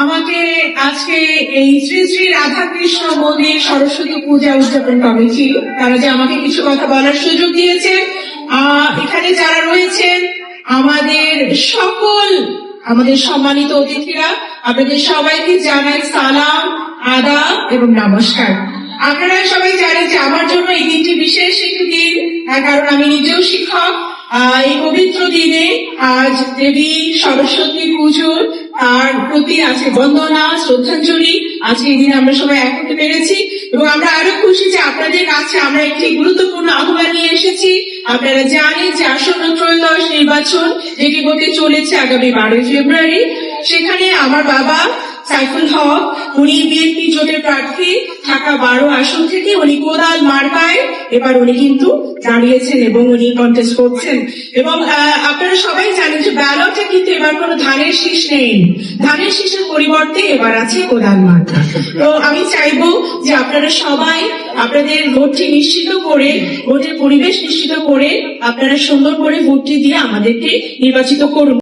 আমাকে আজকে এই শ্রী শ্রী রাধাকৃষ্ণ মন্দির সরস্বতী পূজা উদযাপন কমিটি তারা যে আমাকে কিছু কথা বলার সুযোগ দিয়েছে, এখানে যারা রয়েছেন আমাদের সম্মানিত অতিথিরা, আপনাদের সবাইকে জানাই সালাম, আদাব এবং নমস্কার। আপনারা সবাই জানেন যে আমার জন্য এই দিনটি বিশেষ একটি দিন, কারণ আমি নিজেও শিক্ষক। এই পবিত্র দিনে আজ দেবী সরস্বতী পুজোর তার প্রতি আছে বন্দনা, শ্রদ্ধাঞ্জলি। আজকে এই দিন আমরা সবাই এক হতে পেরেছি এবং আমরা আরো খুশি যে আপনাদের কাছে আমরা একটি গুরুত্বপূর্ণ আহ্বান নিয়ে এসেছি। আপনারা জানেন যে আসন্ন ত্রয়োদশ নির্বাচন যেটি হতে চলেছে আগামী 12 ফেব্রুয়ারি, সেখানে আমার বাবা সাইফুল হক, উনি বিএনপি জোটের প্রার্থী, ঢাকা 12 আসন থেকে উনি কোদাল মার্কায় এবার উনি কিন্তু দাঁড়িয়েছেন এবং উনি কন্টেস্ট করছেন। এবং আপনারা সবাই জানেন যে ব্যালটে কিন্তু এবার কোনো ধানের শীষ নেই, ধানের শীষের পরিবর্তে এবার আছে কোদাল মার্কা। তো আমি চাইবো যে আপনারা সবাই আপনাদের ভোটটি নিশ্চিত করে, ভোটের পরিবেশ নিশ্চিত করে আপনারা সুন্দর করে ভোটটি দিয়ে আমাদেরকে নির্বাচিত করুন।